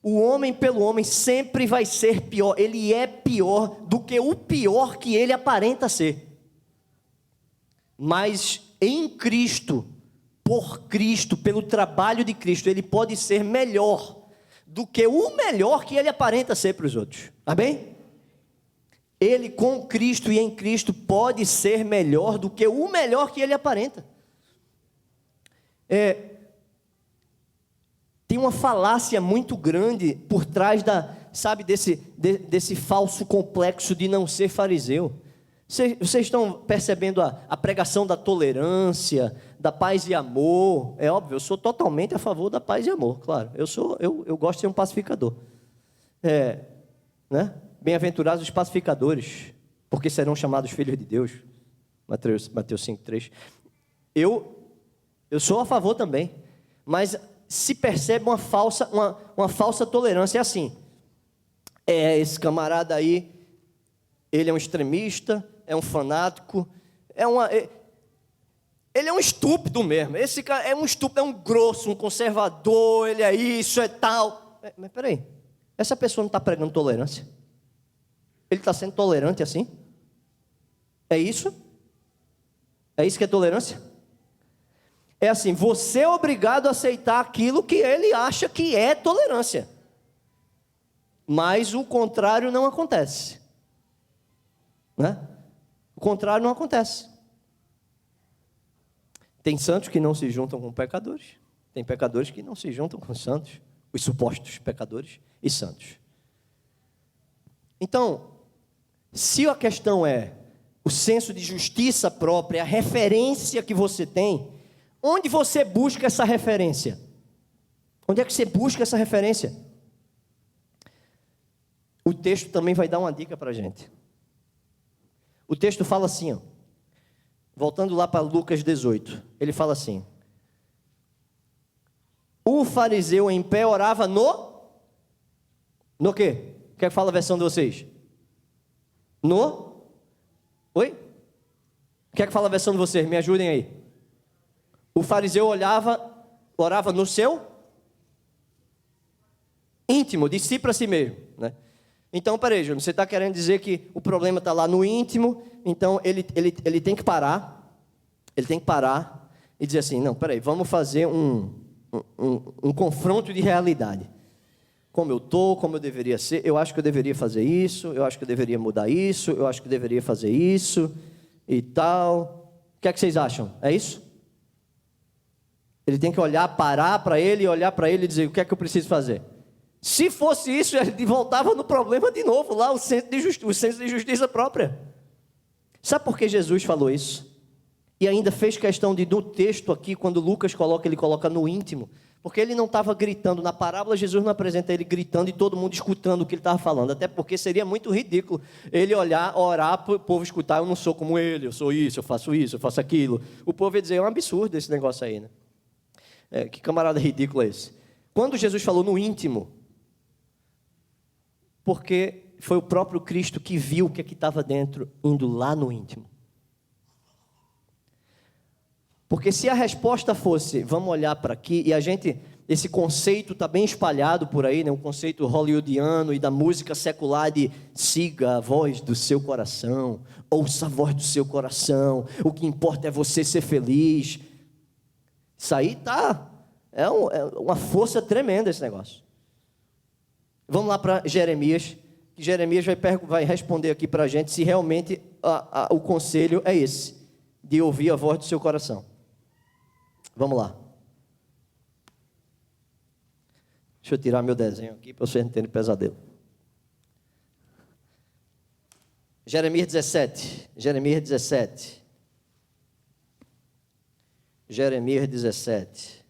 O homem pelo homem sempre vai ser pior. Ele é pior do que o pior que ele aparenta ser. Mas em Cristo, por Cristo, pelo trabalho de Cristo, ele pode ser melhor do que o melhor que ele aparenta ser para os outros. Amém? Ele com Cristo e em Cristo pode ser melhor do que o melhor que ele aparenta. Tem uma falácia muito grande por trás desse falso complexo de não ser fariseu. Vocês estão percebendo a pregação da tolerância, da paz e amor? É óbvio, eu sou totalmente a favor da paz e amor, claro. Eu gosto de ser um pacificador. Né? Bem-aventurados os pacificadores, porque serão chamados filhos de Deus. Mateus 5,3. Eu sou a favor também, mas se percebe uma falsa tolerância. É assim, esse camarada aí, ele é um extremista, é um fanático, ele é um estúpido mesmo. Esse cara é um estúpido, é um grosso, um conservador, ele é isso, é tal. Mas peraí, essa pessoa não está pregando tolerância? Ele está sendo tolerante assim? É isso? É isso que é tolerância? É assim, você é obrigado a aceitar aquilo que ele acha que é tolerância. Mas o contrário não acontece. Né? O contrário não acontece. Tem santos que não se juntam com pecadores. Tem pecadores que não se juntam com santos. Os supostos pecadores e santos. Então, se a questão é o senso de justiça própria, a referência que você tem, onde você busca essa referência? Onde é que você busca essa referência? O texto também vai dar uma dica para a gente. O texto fala assim, voltando lá para Lucas 18, ele fala assim: o fariseu em pé orava no quê? O que é que fala a versão de vocês? Oi? O que é que fala a versão de vocês? Me ajudem aí. O fariseu orava no seu íntimo, de si para si mesmo, né? Então, peraí, Júnior, você está querendo dizer que o problema está lá no íntimo, então ele tem que parar, e dizer assim, não, peraí, vamos fazer um confronto de realidade. Como eu estou, como eu deveria ser, eu acho que eu deveria fazer isso, eu acho que eu deveria mudar isso, eu acho que eu deveria fazer isso, e tal. O que é que vocês acham? É isso? Ele tem que parar para ele, olhar para ele e dizer, o que é que eu preciso fazer? Se fosse isso, ele voltava no problema de novo, lá o senso de justiça própria. Sabe por que Jesus falou isso? E ainda fez questão de, no texto aqui, quando Lucas coloca, ele coloca no íntimo. Porque ele não estava gritando. Na parábola, Jesus não apresenta ele gritando e todo mundo escutando o que ele estava falando. Até porque seria muito ridículo ele orar para o povo escutar. Eu não sou como ele, eu sou isso, eu faço aquilo. O povo ia dizer, é um absurdo esse negócio aí, né? Que camarada ridículo é esse? Quando Jesus falou no íntimo, porque foi o próprio Cristo que viu o que estava dentro, indo lá no íntimo. Porque se a resposta fosse, vamos olhar para aqui, e esse conceito está bem espalhado por aí, né? Um conceito hollywoodiano e da música secular de siga a voz do seu coração, ouça a voz do seu coração, o que importa é você ser feliz. Isso aí é uma força tremenda esse negócio. Vamos lá para Jeremias, que Jeremias vai responder aqui para a gente se realmente o conselho é esse, de ouvir a voz do seu coração. Vamos lá. Deixa eu tirar meu desenho aqui para vocês não terem pesadelo. Jeremias 17. Jeremias 17. Jeremias 17.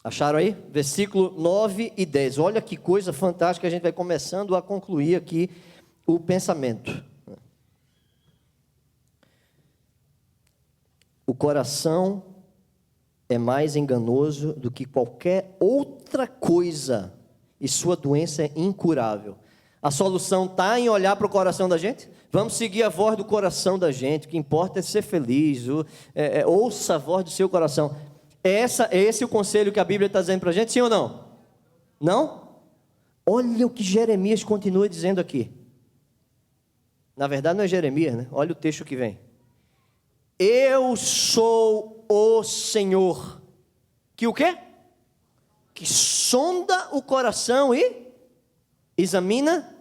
Acharam aí? Versículo 9 e 10. Olha que coisa fantástica, a gente vai começando a concluir aqui o pensamento. O coração é mais enganoso do que qualquer outra coisa e sua doença é incurável. A solução está em olhar para o coração da gente? Vamos seguir a voz do coração da gente, o que importa é ser feliz, ouça a voz do seu coração. É esse o conselho que a Bíblia está dizendo para a gente, sim ou não? Não? Olha o que Jeremias continua dizendo aqui. Na verdade não é Jeremias, né? Olha o texto que vem. Eu sou o Senhor. Que o quê? Que sonda o coração e examina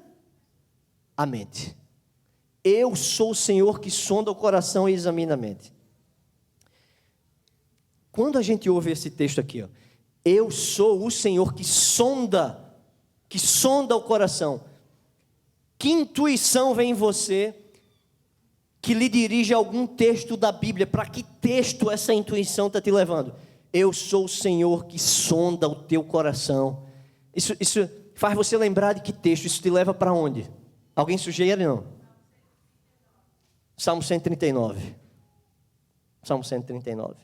a mente. Eu sou o Senhor que sonda o coração e examina a mente. Quando a gente ouve esse texto aqui, eu sou o Senhor que sonda o coração. Que intuição vem em você que lhe dirige a algum texto da Bíblia? Para que texto essa intuição está te levando? Eu sou o Senhor que sonda o teu coração. Isso faz você lembrar de que texto? Isso te leva para onde? Alguém sugere, não? Salmo 139. Salmo 139.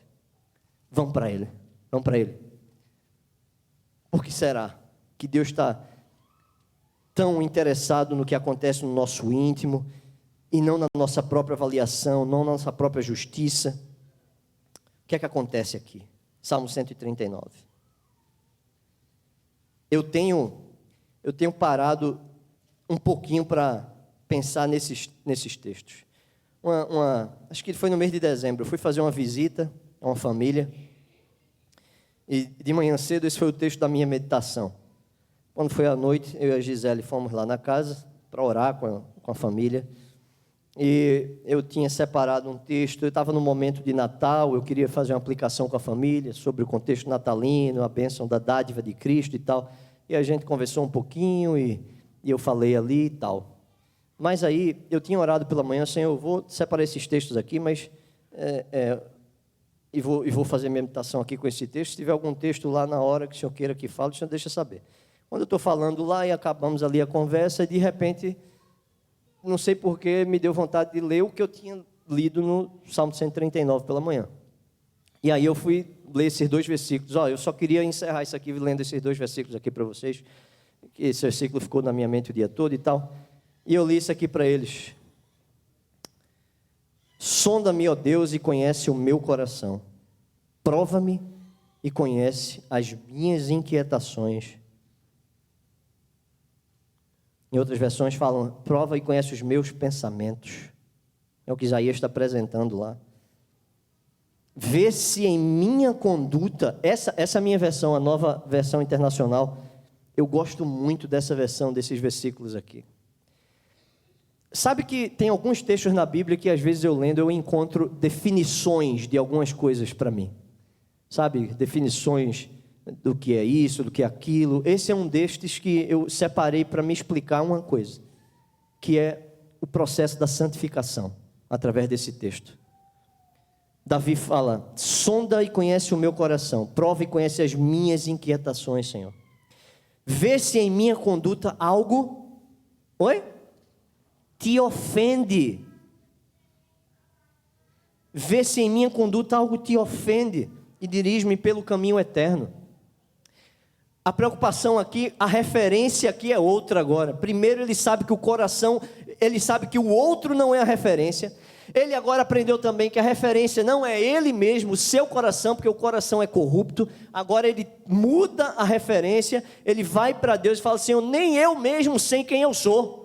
Vamos para ele. Por que será que Deus está tão interessado no que acontece no nosso íntimo e não na nossa própria avaliação, não na nossa própria justiça? O que é que acontece aqui? Salmo 139. Eu tenho parado um pouquinho para pensar nesses textos. Acho que foi no mês de dezembro, eu fui fazer uma visita a uma família, e de manhã cedo esse foi o texto da minha meditação. Quando foi à noite, eu e a Gisele fomos lá na casa para orar com a família, e eu tinha separado um texto. Eu estava no momento de Natal, eu queria fazer uma aplicação com a família sobre o contexto natalino, a bênção da dádiva de Cristo e tal, e a gente conversou um pouquinho, e eu falei ali e tal. Mas aí, eu tinha orado pela manhã, Senhor, eu vou separar esses textos aqui, mas e vou fazer minha meditação aqui com esse texto. Se tiver algum texto lá na hora que o Senhor queira que fale, o Senhor deixa saber. Quando eu estou falando lá e acabamos ali a conversa, e de repente, não sei porquê, me deu vontade de ler o que eu tinha lido no Salmo 139 pela manhã. E aí eu fui ler esses 2 versículos. Eu só queria encerrar isso aqui lendo esses 2 versículos aqui para vocês. Esse versículo ficou na minha mente o dia todo e tal. E eu li isso aqui para eles. Sonda-me, ó Deus, e conhece o meu coração. Prova-me e conhece as minhas inquietações. Em outras versões falam, prova e conhece os meus pensamentos. É o que Isaías está apresentando lá. Vê se em minha conduta, essa é a minha versão, a nova versão internacional, eu gosto muito dessa versão, desses versículos aqui. Sabe que tem alguns textos na Bíblia que às vezes eu lendo, eu encontro definições de algumas coisas para mim. Sabe, definições do que é isso, do que é aquilo. Esse é um destes que eu separei para me explicar uma coisa, que é o processo da santificação, através desse texto. Davi fala, sonda e conhece o meu coração, prova e conhece as minhas inquietações, Senhor. Vê se em minha conduta algo, te ofende. Vê se em minha conduta algo te ofende e dirige-me pelo caminho eterno. A preocupação aqui, a referência aqui é outra agora. Primeiro ele sabe que o coração, ele sabe que o outro não é a referência. Ele agora aprendeu também que a referência não é ele mesmo, o seu coração, porque o coração é corrupto. Agora ele muda a referência, ele vai para Deus e fala assim, nem eu mesmo sei quem eu sou.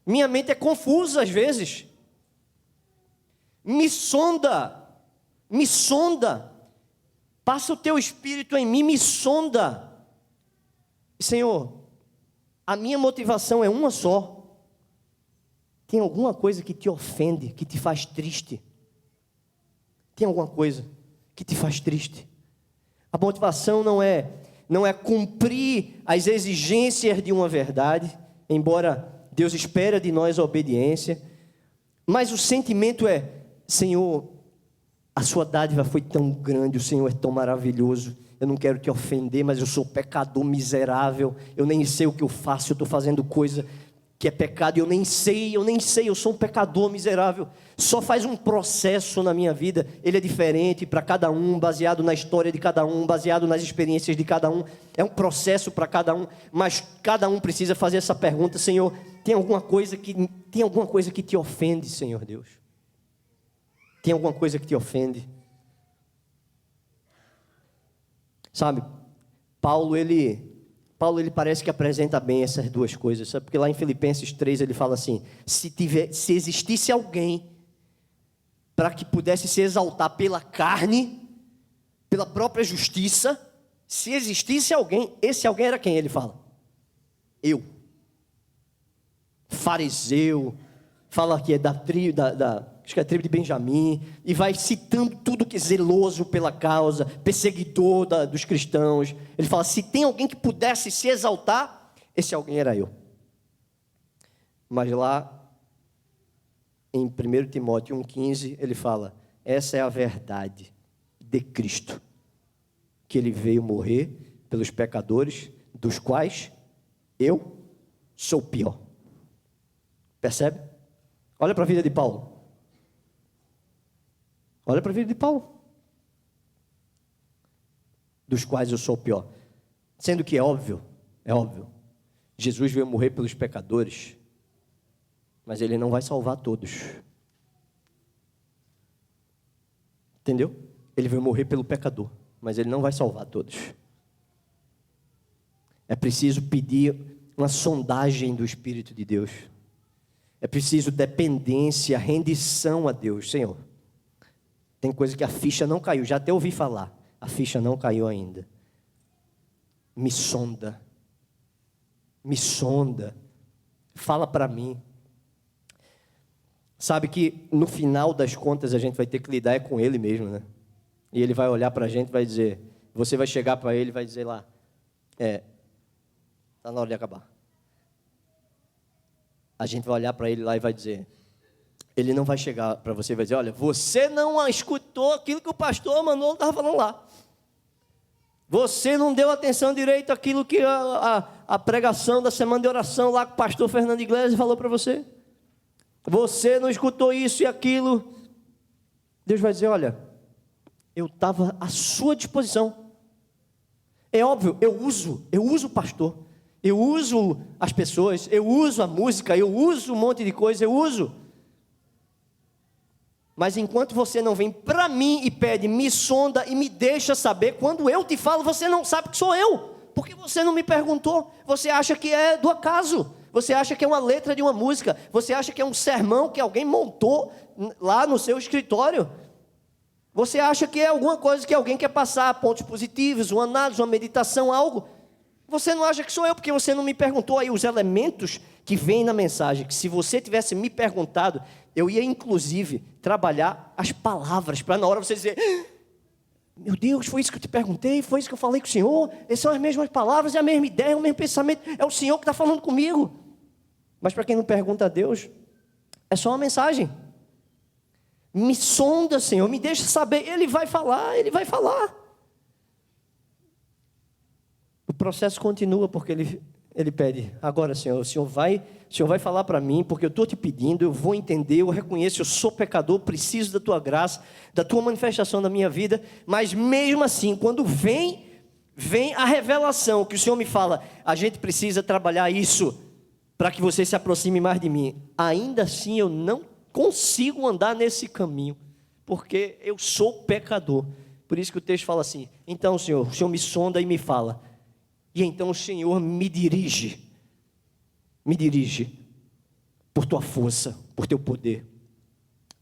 Minha mente é confusa às vezes. Me sonda, passa o teu espírito em mim, me sonda. Senhor, a minha motivação é uma só. Tem alguma coisa que te ofende, que te faz triste? Tem alguma coisa que te faz triste? A motivação não é cumprir as exigências de uma verdade, embora Deus espera de nós a obediência, mas o sentimento é, Senhor, a sua dádiva foi tão grande, o Senhor é tão maravilhoso, eu não quero te ofender, mas eu sou pecador miserável, eu nem sei o que eu faço, eu estou fazendo coisa que é pecado, eu nem sei, eu sou um pecador miserável. Só faz um processo na minha vida, ele é diferente para cada um, baseado na história de cada um, baseado nas experiências de cada um, é um processo para cada um, mas cada um precisa fazer essa pergunta, Senhor, tem alguma coisa que te ofende, Senhor Deus? Tem alguma coisa que te ofende? Sabe, Paulo ele parece que apresenta bem essas duas coisas, sabe? Porque lá em Filipenses 3 ele fala assim, se existisse alguém para que pudesse se exaltar pela carne, pela própria justiça, se existisse alguém, esse alguém era quem ele fala? Eu. Fariseu, fala que é da tribo, acho que é a tribo de Benjamim, e vai citando tudo que é zeloso pela causa, perseguidor dos cristãos. Ele fala, se tem alguém que pudesse se exaltar, esse alguém era eu. Mas lá, em 1 Timóteo 1,15, ele fala, essa é a verdade de Cristo, que ele veio morrer pelos pecadores, dos quais eu sou o pior. Percebe? Olha para a vida de Paulo. Olha para a vida de Paulo. Dos quais eu sou o pior. Sendo que é óbvio, Jesus veio morrer pelos pecadores, mas ele não vai salvar todos. Entendeu? Ele veio morrer pelo pecador, mas ele não vai salvar todos. É preciso pedir uma sondagem do Espírito de Deus. É preciso dependência, rendição a Deus. Senhor, tem coisa que a ficha não caiu, já até ouvi falar, a ficha não caiu ainda. Me sonda, fala para mim. Sabe que no final das contas a gente vai ter que lidar com Ele mesmo, né? E Ele vai olhar para a gente e vai dizer, você vai chegar para Ele e vai dizer lá, está na hora de acabar. A gente vai olhar para Ele lá e vai dizer, Ele não vai chegar para você e vai dizer, olha, você não escutou aquilo que o pastor Manolo estava falando lá. Você não deu atenção direito àquilo que a pregação da semana de oração lá que o pastor Fernando Iglesias falou para você. Você não escutou isso e aquilo. Deus vai dizer, olha, eu estava à sua disposição. É óbvio, eu uso o pastor. Eu uso as pessoas, eu uso a música, eu uso um monte de coisa, eu uso. Mas enquanto você não vem para mim e pede, me sonda e me deixa saber, quando eu te falo, você não sabe que sou eu. Porque você não me perguntou. Você acha que é do acaso. Você acha que é uma letra de uma música. Você acha que é um sermão que alguém montou lá no seu escritório. Você acha que é alguma coisa que alguém quer passar, pontos positivos, uma análise, uma meditação, algo. Você não acha que sou eu, porque você não me perguntou aí os elementos que vêm na mensagem, que se você tivesse me perguntado, eu ia inclusive trabalhar as palavras, para na hora você dizer, meu Deus, foi isso que eu te perguntei, foi isso que eu falei com o Senhor, essas são as mesmas palavras, é a mesma ideia, é o mesmo pensamento, é o Senhor que está falando comigo. Mas para quem não pergunta a Deus, é só uma mensagem. Me sonda, Senhor, me deixa saber, Ele vai falar, Ele vai falar. O processo continua porque ele pede, agora Senhor, o Senhor vai falar para mim, porque eu estou te pedindo, eu vou entender, eu reconheço, eu sou pecador, preciso da tua graça, da tua manifestação na minha vida, mas mesmo assim, quando vem a revelação, que o Senhor me fala, a gente precisa trabalhar isso, para que você se aproxime mais de mim, ainda assim eu não consigo andar nesse caminho, porque eu sou pecador. Por isso que o texto fala assim, então Senhor, o Senhor me sonda e me fala, e então o Senhor me dirige por tua força, por teu poder,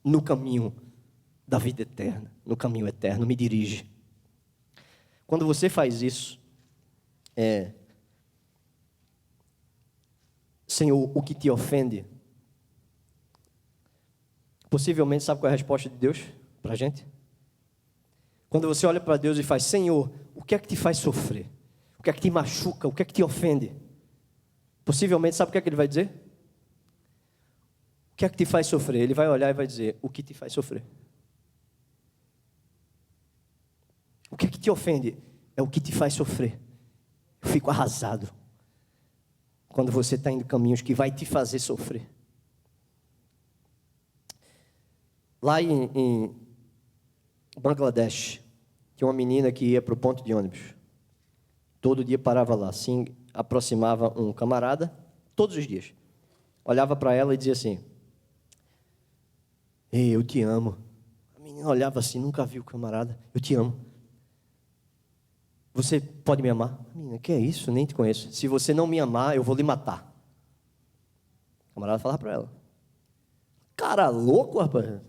no caminho da vida eterna, no caminho eterno, me dirige. Quando você faz isso, Senhor, o que te ofende, possivelmente, sabe qual é a resposta de Deus para a gente? Quando você olha para Deus e faz, Senhor, o que é que te faz sofrer? O que é que te machuca? O que é que te ofende? Possivelmente, sabe o que é que ele vai dizer? O que é que te faz sofrer? Ele vai olhar e vai dizer, o que te faz sofrer? O que é que te ofende? É o que te faz sofrer. Eu fico arrasado quando você está indo caminhos que vai te fazer sofrer. Lá em Bangladesh, tinha uma menina que ia para o ponto de ônibus. Todo dia parava lá, assim, aproximava um camarada, todos os dias. Olhava para ela e dizia assim, ei, eu te amo. A menina olhava assim, nunca viu o camarada, eu te amo. Você pode me amar? Menina, que é isso? Nem te conheço. Se você não me amar, eu vou lhe matar. O camarada falava para ela. Cara louco, rapaz.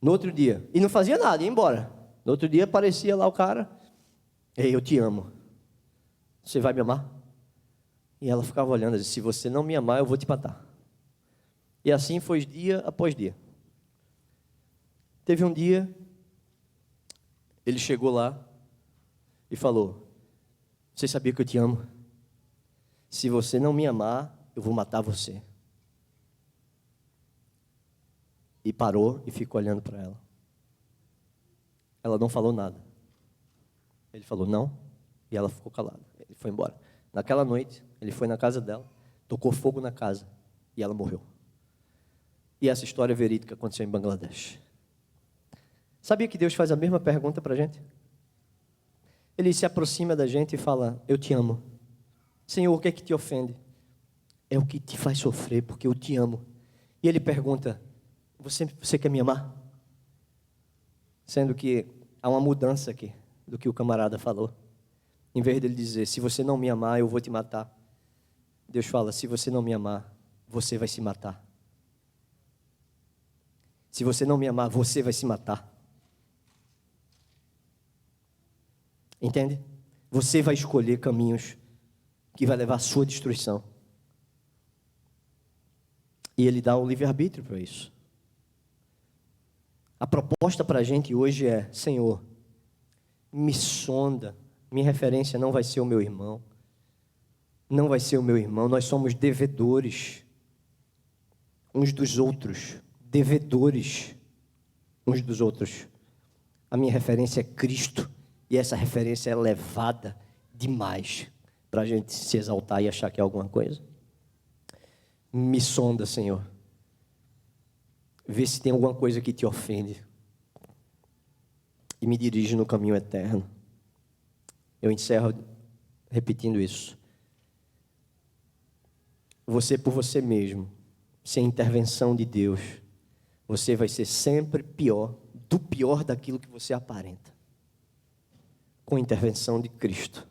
No outro dia. E não fazia nada, ia embora. No outro dia aparecia lá o cara. Ei, eu te amo. Você vai me amar? E ela ficava olhando, disse, se você não me amar, eu vou te matar. E assim foi dia após dia. Teve um dia, ele chegou lá e falou, você sabia que eu te amo? Se você não me amar, eu vou matar você. E parou e ficou olhando para ela. Ela não falou nada. Ele falou não, e ela ficou calada. Ele foi embora. Naquela noite, ele foi na casa dela, tocou fogo na casa, e ela morreu. E essa história verídica aconteceu em Bangladesh. Sabia que Deus faz a mesma pergunta para a gente? Ele se aproxima da gente e fala, eu te amo. Senhor, o que é que te ofende? É o que te faz sofrer, porque eu te amo. E ele pergunta, você quer me amar? Sendo que há uma mudança aqui do que o camarada falou. Em vez dele dizer, se você não me amar, eu vou te matar. Deus fala, se você não me amar, você vai se matar. Se você não me amar, você vai se matar. Entende? Você vai escolher caminhos que vai levar à sua destruição. E Ele dá o livre-arbítrio para isso. A proposta para a gente hoje é, Senhor, me sonda. Minha referência não vai ser o meu irmão. Não vai ser o meu irmão. Nós somos devedores uns dos outros. Devedores uns dos outros. A minha referência é Cristo. E essa referência é elevada demais para a gente se exaltar e achar que é alguma coisa. Me sonda, Senhor. Vê se tem alguma coisa que te ofende. E me dirige no caminho eterno. Eu encerro repetindo isso. Você por você mesmo, sem intervenção de Deus, você vai ser sempre pior, do pior daquilo que você aparenta. Com a intervenção de Cristo,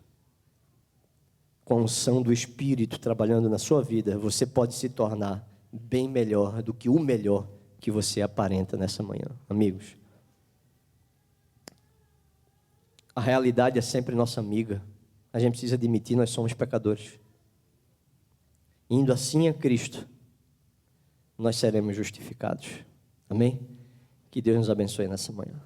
com a unção do Espírito trabalhando na sua vida, você pode se tornar bem melhor do que o melhor que você aparenta nessa manhã. Amigos, a realidade é sempre nossa amiga. A gente precisa admitir, nós somos pecadores. Indo assim a Cristo, nós seremos justificados. Amém? Que Deus nos abençoe nessa manhã.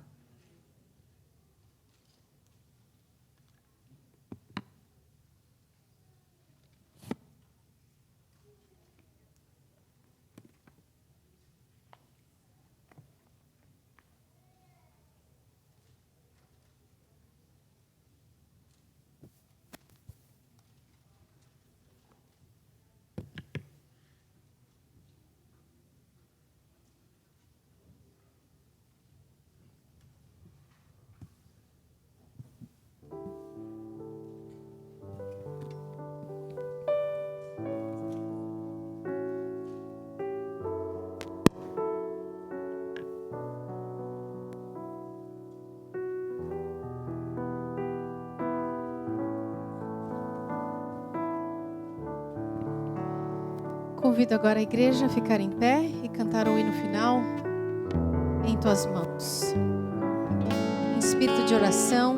Convido agora a igreja a ficar em pé e cantar o hino final, Em Tuas Mãos. Em espírito de oração,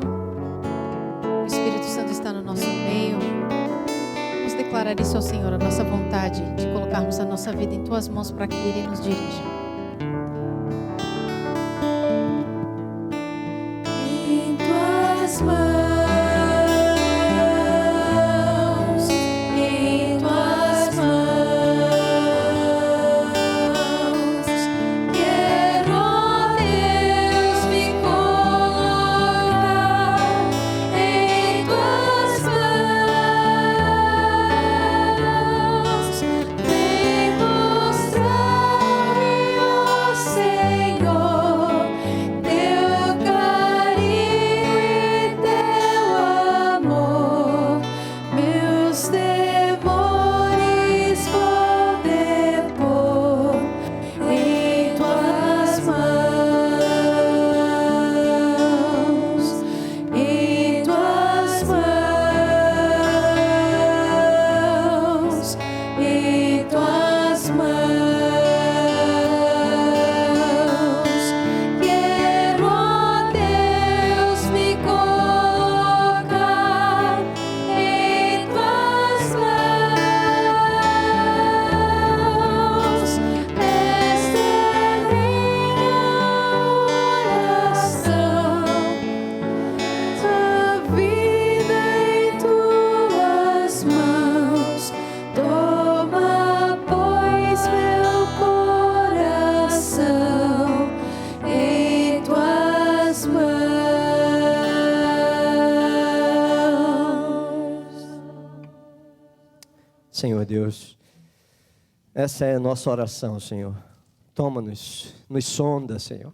o Espírito Santo está no nosso meio. Vamos declarar isso ao Senhor, a nossa vontade de colocarmos a nossa vida em Tuas mãos para que Ele nos dirija. Em Tuas mãos. Senhor Deus, essa é a nossa oração, Senhor. Toma-nos, nos sonda, Senhor.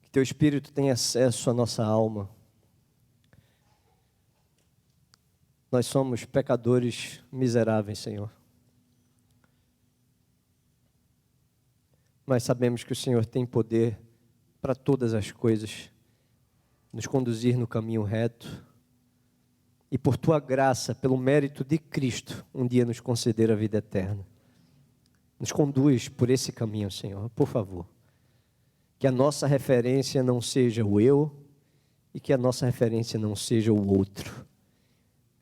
Que Teu Espírito tenha acesso à nossa alma. Nós somos pecadores miseráveis, Senhor. Mas sabemos que o Senhor tem poder para todas as coisas, nos conduzir no caminho reto. E por Tua graça, pelo mérito de Cristo, um dia nos conceder a vida eterna. Nos conduz por esse caminho, Senhor, por favor. Que a nossa referência não seja o eu e que a nossa referência não seja o outro.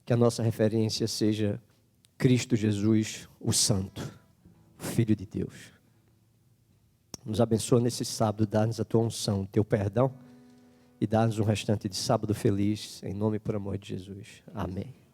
Que a nossa referência seja Cristo Jesus, o Santo, o Filho de Deus. Nos abençoa nesse sábado, dá-nos a Tua unção, Teu perdão. E dá-nos um restante de sábado feliz, em nome e por amor de Jesus. Amém.